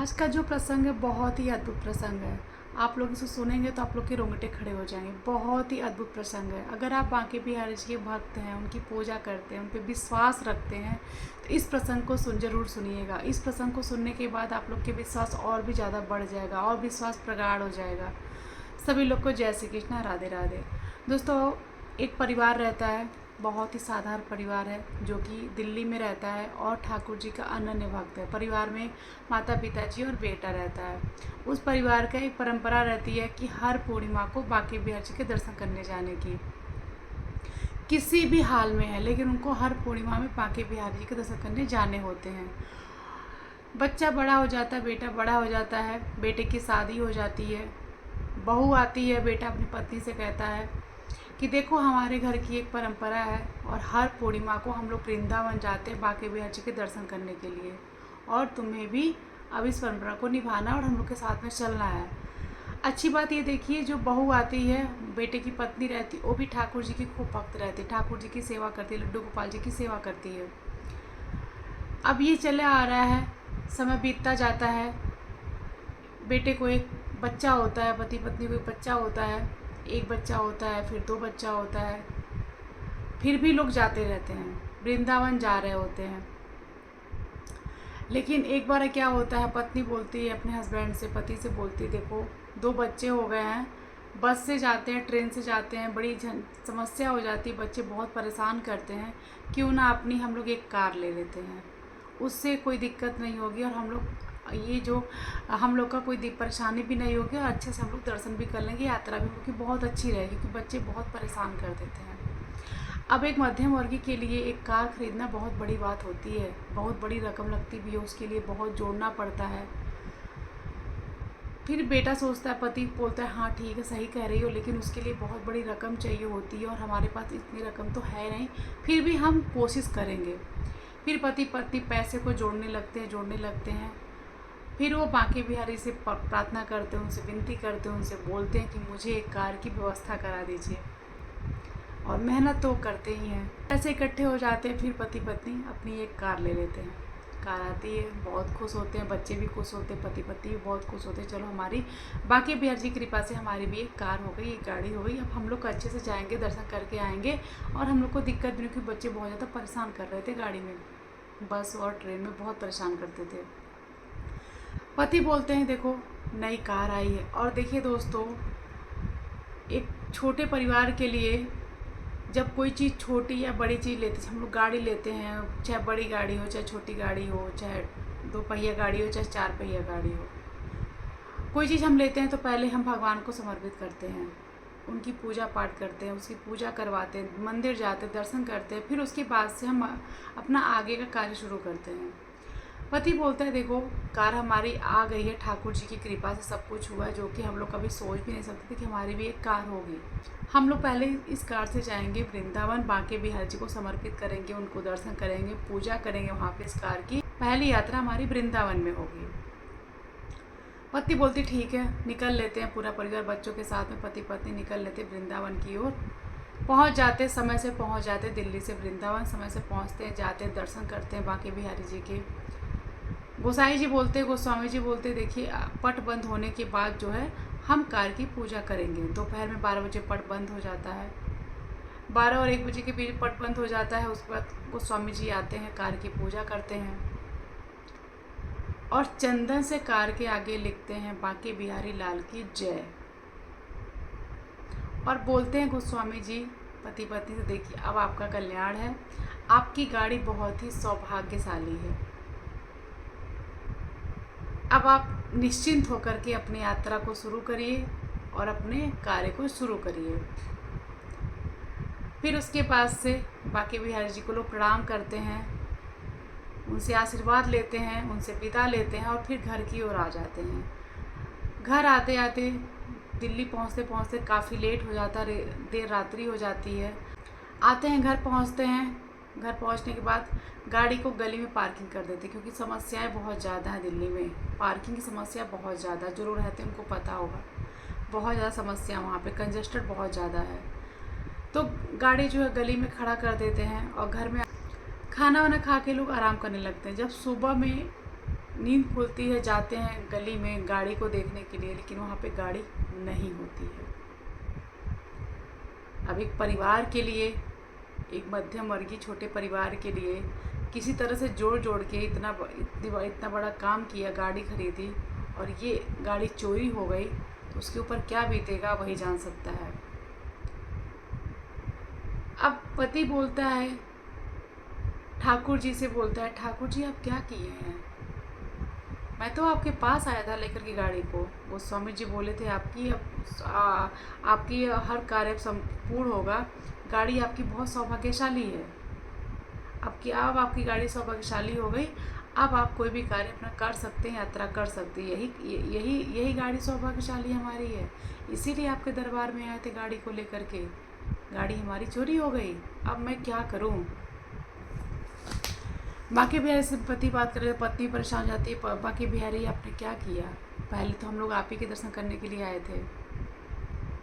आज का जो प्रसंग है बहुत ही अद्भुत प्रसंग है। आप लोग इसे सुनेंगे तो आप लोग के रोंगटे खड़े हो जाएंगे। बहुत ही अद्भुत प्रसंग है। अगर आप बांके बिहारी जी के भक्त हैं, उनकी पूजा करते हैं, उन पर विश्वास रखते हैं तो इस प्रसंग को ज़रूर सुनिएगा। इस प्रसंग को सुनने के बाद आप लोग के विश्वास और भी ज़्यादा बढ़ जाएगा और विश्वास प्रगाढ़ हो जाएगा। सभी लोग को जय श्री कृष्णा, राधे राधे। दोस्तों, एक परिवार रहता है, बहुत ही साधारण परिवार है जो कि दिल्ली में रहता है और ठाकुर जी का अनन्य भक्त है। परिवार में माता पिताजी और बेटा रहता है। उस परिवार का एक परंपरा रहती है कि हर पूर्णिमा को बांके बिहारी जी के दर्शन करने जाने की। किसी भी हाल में है लेकिन उनको हर पूर्णिमा में बांके बिहारी जी के दर्शन करने जाने होते हैं। बच्चा बड़ा हो जाता है, बेटा बड़ा हो जाता है, बेटे की शादी हो जाती है, बहू आती है, बेटा अपनी पत्नी से कहता है कि देखो हमारे घर की एक परंपरा है और हर पूर्णिमा को हम लोग वृंदावन जाते हैं बांके बिहारी जी के दर्शन करने के लिए, और तुम्हें भी अब इस परंपरा को निभाना और हम लोग के साथ में चलना है। अच्छी बात ये देखिए, जो बहू आती है, बेटे की पत्नी रहती है, वो भी ठाकुर जी की खूब भक्त रहती है, ठाकुर जी की सेवा करती है, लड्डू गोपाल जी की सेवा करती है। अब ये चले आ रहा है, समय बीतता जाता है, बेटे को एक बच्चा होता है, पति पत्नी को एक बच्चा होता है, एक बच्चा होता है, फिर दो बच्चा होता है, फिर भी लोग जाते रहते हैं, वृंदावन जा रहे होते हैं। लेकिन एक बार क्या होता है, पत्नी बोलती है अपने हस्बैंड से, पति से बोलती है, देखो 2 बच्चे हो गए हैं, बस से जाते हैं, ट्रेन से जाते हैं, बड़ी समस्या हो जाती है, बच्चे बहुत परेशान करते हैं, क्यों ना अपनी हम लोग एक कार ले लेते हैं, उससे कोई दिक्कत नहीं होगी और हम लोग ये जो हम लोग का कोई परेशानी भी नहीं होगी और अच्छे से हम लोग दर्शन भी कर लेंगे, यात्रा भी होगी, बहुत अच्छी रहेगी, क्योंकि बच्चे बहुत परेशान कर देते हैं। अब एक मध्यम वर्गीय के लिए एक कार खरीदना बहुत बड़ी बात होती है, बहुत बड़ी रकम लगती भी है, उसके लिए बहुत जोड़ना पड़ता है। फिर बेटा सोचता है, पति बोलता है हाँ ठीक है, सही कह रही हो, लेकिन उसके लिए बहुत बड़ी रकम चाहिए होती है और हमारे पास इतनी रकम तो है नहीं, फिर भी हम कोशिश करेंगे। फिर पति पत्नी पैसे को जोड़ने लगते हैं। फिर वो बांके बिहारी से प्रार्थना करते हैं, उनसे विनती करते हैं, उनसे बोलते हैं कि मुझे एक कार की व्यवस्था करा दीजिए, और मेहनत तो करते ही हैं, पैसे इकट्ठे हो जाते हैं, फिर पति पत्नी अपनी एक कार ले लेते हैं। कार आती है, बहुत खुश होते हैं, बच्चे भी खुश होते हैं, पति पत्नी भी बहुत खुश होते हैं, चलो हमारी बांके बिहारी जी की कृपा से हमारी भी एक कार हो गई, एक गाड़ी हो गई, अब हम लोग अच्छे से जाएंगे, दर्शन करके आएंगे और हम लोग को दिक्कत भी नहीं, क्योंकि बच्चे बहुत ज़्यादा परेशान कर रहे थे गाड़ी में, बस और ट्रेन में बहुत परेशान करते थे। पति बोलते हैं देखो नई कार आई है। और देखिए दोस्तों, एक छोटे परिवार के लिए जब कोई चीज़ छोटी या बड़ी चीज़ लेते हैं, हम लोग गाड़ी लेते हैं, चाहे बड़ी गाड़ी हो, चाहे छोटी गाड़ी हो, चाहे 2 पहिया गाड़ी हो, चाहे 4 पहिया गाड़ी हो, कोई चीज़ हम लेते हैं तो पहले हम भगवान को समर्पित करते हैं, उनकी पूजा पाठ करते हैं, उसकी पूजा करवाते हैं, मंदिर जाते हैं, दर्शन करते हैं, फिर उसके बाद से हम अपना आगे का कार्य शुरू करते हैं। पति बोलता है देखो कार हमारी आ गई है, ठाकुर जी की कृपा से सब कुछ हुआ है, जो कि हम लोग कभी सोच भी नहीं सकते थे कि हमारी भी एक कार होगी। हम लोग पहले इस कार से जाएंगे वृंदावन, बांके बिहारी जी को समर्पित करेंगे, उनको दर्शन करेंगे, पूजा करेंगे, वहाँ पे इस कार की पहली यात्रा हमारी वृंदावन में होगी। पत्नी बोलती ठीक है, निकल लेते हैं, पूरा परिवार बच्चों के साथ में पति पत्नी निकल लेते वृंदावन की ओर। पहुँच जाते, समय से पहुँच जाते, दिल्ली से वृंदावन समय से पहुँचते हैं, जाते हैं, दर्शन करते हैं बांके बिहारी जी के। गोसाई जी बोलते, गोस्वामी जी बोलते, देखिए पट बंद होने के बाद जो है हम कार की पूजा करेंगे। दोपहर में 12 बजे पट बंद हो जाता है, 12 और 1 बजे के बीच पट बंद हो जाता है। उसके बाद गोस्वामी जी आते हैं, कार की पूजा करते हैं और चंदन से कार के आगे लिखते हैं बांके बिहारी लाल की जय, और बोलते हैं गोस्वामी जी पति पत्नी से, देखिए अब आपका कल्याण है, आपकी गाड़ी बहुत ही सौभाग्यशाली है, अब आप निश्चिंत होकर के अपनी यात्रा को शुरू करिए और अपने कार्य को शुरू करिए। फिर उसके बाद से बांके बिहारी जी को लोग प्रणाम करते हैं, उनसे आशीर्वाद लेते हैं, उनसे विदा लेते हैं और फिर घर की ओर आ जाते हैं। घर आते आते दिल्ली पहुंचते पहुंचते काफ़ी लेट हो जाता, देर रात्रि हो जाती है। आते हैं, घर पहुंचते हैं, घर पहुंचने के बाद गाड़ी को गली में पार्किंग कर देते, क्योंकि समस्याएं बहुत ज़्यादा हैं दिल्ली में, पार्किंग की समस्या बहुत ज़्यादा, जो लोग रहते हैं उनको पता होगा, बहुत ज़्यादा समस्या वहाँ पे, कंजस्टेड बहुत ज़्यादा है। तो गाड़ी जो है गली में खड़ा कर देते हैं और घर में खाना वाना खा के लोग आराम करने लगते हैं। जब सुबह में नींद खुलती है, जाते हैं गली में गाड़ी को देखने के लिए, लेकिन वहाँ पे गाड़ी नहीं होती है। अब एक परिवार के लिए, एक मध्यम वर्गीय छोटे परिवार के लिए किसी तरह से जोड़ जोड़ के इतना बड़ा काम किया, गाड़ी खरीदी, और ये गाड़ी चोरी हो गई तो उसके ऊपर क्या बीतेगा वही जान सकता है। अब पति बोलता है, ठाकुर जी से बोलता है, ठाकुर जी आप क्या किए हैं? मैं तो आपके पास आया था लेकर के गाड़ी को। गोस्वामी जी बोले थे आपकी हर कार्य संपूर्ण होगा, गाड़ी आपकी बहुत सौभाग्यशाली है। अब आपकी गाड़ी सौभाग्यशाली हो गई, अब आप कोई भी कार्य अपना कर सकते हैं, यात्रा कर सकते हैं। यही गाड़ी सौभाग्यशाली हमारी है, इसीलिए आपके दरबार में आए थे गाड़ी को लेकर के। गाड़ी हमारी चोरी हो गई, अब मैं क्या करूं? बाकी बिहारी से पति बात कर रहे, पत्नी परेशान जाती है, बाकी बिहारी आपने क्या किया? पहले तो हम लोग आप ही के दर्शन करने के लिए आए थे।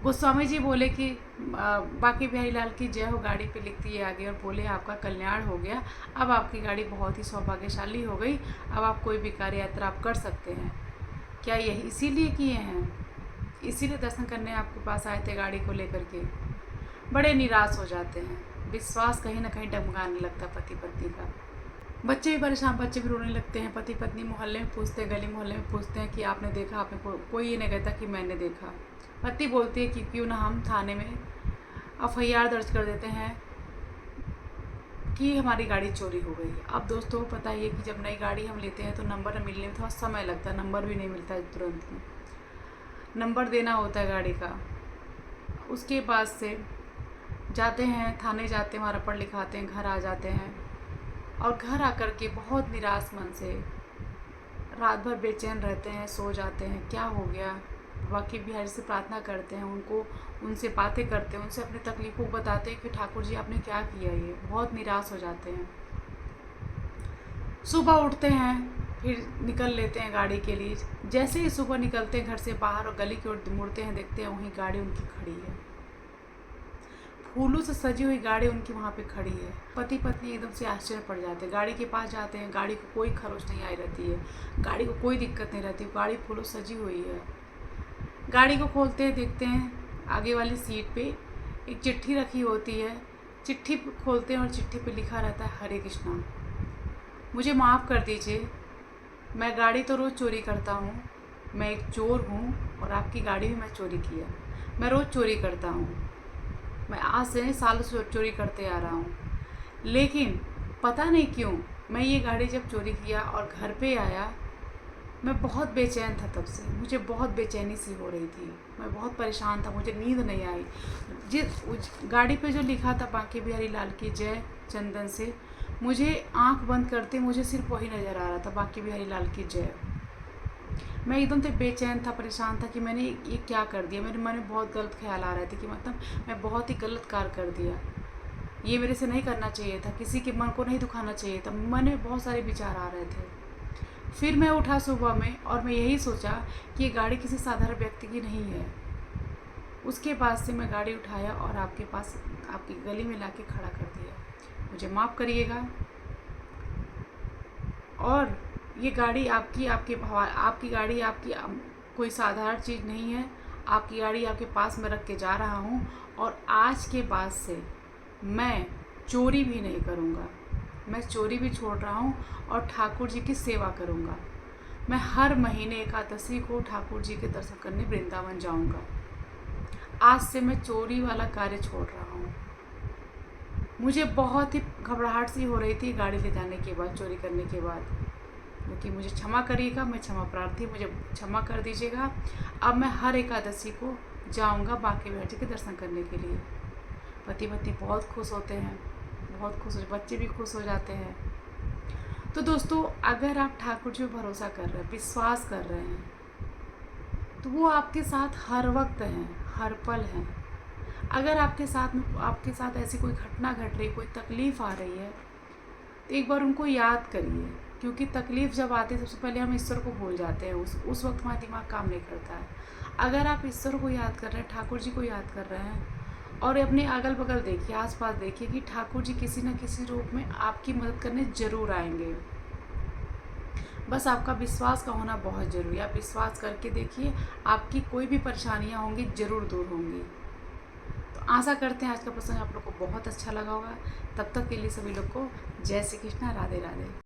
गोस्वामी जी बोले कि बाकी बिहारी लाल की जय हो, गाड़ी पे लिख दिए आगे, और बोले आपका कल्याण हो गया, अब आपकी गाड़ी बहुत ही सौभाग्यशाली हो गई, अब आप कोई भी कार्य यात्रा आप कर सकते हैं। क्या यही इसीलिए किए हैं? इसीलिए दर्शन करने आपके पास आए थे गाड़ी को लेकर के? बड़े निराश हो जाते हैं, विश्वास कहीं ना कहीं डगमगाने लगता पति पत्नी का। बच्चे भी परेशान, बच्चे भी रोने लगते हैं। पति पत्नी मोहल्ले में पूछते हैं, गली मोहल्ले में पूछते हैं कि आपने देखा? आपने कोई ये नहीं कहता कि मैंने देखा। पति बोलती है कि क्यों ना हम थाने में FIR दर्ज कर देते हैं कि हमारी गाड़ी चोरी हो गई। अब दोस्तों पता ही है कि जब नई गाड़ी हम लेते हैं तो नंबर मिलने में थोड़ा समय लगता है, नंबर भी नहीं मिलता है तुरंत ही, नंबर देना होता है गाड़ी का। उसके बाद से जाते हैं थाने, जाते हैं, वहाँ रपट लिखाते हैं, घर आ जाते हैं, और घर आकर के बहुत निराश मन से रात भर बेचैन रहते हैं, सो जाते हैं, क्या हो गया? बाकी बिहारी से प्रार्थना करते हैं, उनसे बातें करते हैं, उनसे अपनी तकलीफ़ों को बताते हैं कि ठाकुर जी आपने क्या किया। ये बहुत निराश हो जाते हैं। सुबह उठते हैं, फिर निकल लेते हैं गाड़ी के लिए। जैसे ही सुबह निकलते हैं घर से बाहर और गली की ओर मुड़ते हैं, देखते हैं वहीं गाड़ी उनकी खड़ी है, फूलों से सजी हुई गाड़ी उनकी वहाँ पे खड़ी है। पति पत्नी एकदम से आश्चर्य पड़ जाते हैं। गाड़ी के पास जाते हैं, गाड़ी को कोई खरोच नहीं आई रहती है, गाड़ी को कोई दिक्कत नहीं रहती, गाड़ी फूलों से सजी हुई है। गाड़ी को खोलते हैं, देखते हैं आगे वाली सीट पे एक चिट्ठी रखी होती है। चिट्ठी खोलते हैं और चिट्ठी पे लिखा रहता है, हरे कृष्णा, मुझे माफ़ कर दीजिए, मैं गाड़ी तो रोज़ चोरी करता हूँ, मैं एक चोर हूँ और आपकी गाड़ी भी मैं चोरी किया। मैं रोज़ चोरी करता हूँ, मैं आज से सालों से चोरी करते आ रहा हूँ, लेकिन पता नहीं क्यों मैं ये गाड़ी जब चोरी किया और घर पे आया, मैं बहुत बेचैन था। तब से मुझे बहुत बेचैनी सी हो रही थी, मैं बहुत परेशान था, मुझे नींद नहीं आई। जिस गाड़ी पे जो लिखा था बांके बिहारी लाल की जय चंदन से, मुझे आंख बंद करते मुझे सिर्फ वही नज़र आ रहा था, बांके बिहारी लाल की जय। मैं एकदम से बेचैन था, परेशान था कि मैंने ये क्या कर दिया। मेरे मन में बहुत गलत ख्याल आ रहे थे कि मतलब मैं बहुत ही गलत कार्य कर दिया, ये मेरे से नहीं करना चाहिए था, किसी के मन को नहीं दुखाना चाहिए था। मन में बहुत सारे विचार आ रहे थे। फिर मैं उठा सुबह में और मैं यही सोचा कि ये गाड़ी किसी साधारण व्यक्ति की नहीं है। उसके बाद से मैं गाड़ी उठाया और आपके पास आपकी गली में लाके खड़ा कर दिया। मुझे माफ़ करिएगा, और ये गाड़ी आपकी गाड़ी आपकी कोई साधारण चीज़ नहीं है। आपकी गाड़ी आपके पास में रख के जा रहा हूँ, और आज के बाद से मैं चोरी भी नहीं करूँगा, मैं चोरी भी छोड़ रहा हूँ और ठाकुर जी की सेवा करूँगा। मैं हर महीने एकादशी को ठाकुर जी के दर्शन करने वृंदावन जाऊँगा। आज से मैं चोरी वाला कार्य छोड़ रहा हूँ। मुझे बहुत ही घबराहट सी हो रही थी गाड़ी ले जाने के बाद, चोरी करने के बाद, क्योंकि मुझे क्षमा करिएगा, मैं क्षमा प्रार्थी, मुझे क्षमा कर दीजिएगा। अब मैं हर एकादशी को जाऊँगा बांके बिहारी जी के दर्शन करने के लिए। पति पत्नी बहुत खुश होते हैं, बहुत खुश, बच्चे भी खुश हो जाते हैं। तो दोस्तों, अगर आप ठाकुर जी पर भरोसा कर रहे हैं, विश्वास कर रहे हैं, तो वो आपके साथ हर वक्त हैं, हर पल हैं। अगर आपके साथ ऐसी कोई घटना घट रही, कोई तकलीफ़ आ रही है, तो एक बार उनको याद करिए, क्योंकि तकलीफ़ जब आती है सबसे पहले हम ईश्वर को भूल जाते हैं। उस वक्त हमारा दिमाग काम नहीं करता है। अगर आप ईश्वर को याद कर रहे हैं, ठाकुर जी को याद कर रहे हैं, और अपने अगल बगल देखिए, आसपास देखिए कि ठाकुर जी किसी न किसी रूप में आपकी मदद करने ज़रूर आएंगे। बस आपका विश्वास का होना बहुत ज़रूरी है। आप विश्वास करके देखिए, आपकी कोई भी परेशानियाँ होंगी ज़रूर दूर होंगी। तो आशा करते हैं आज का प्रसंग आप लोग को बहुत अच्छा लगा होगा। तब तक के लिए सभी लोग को जय श्री कृष्णा, राधे राधे।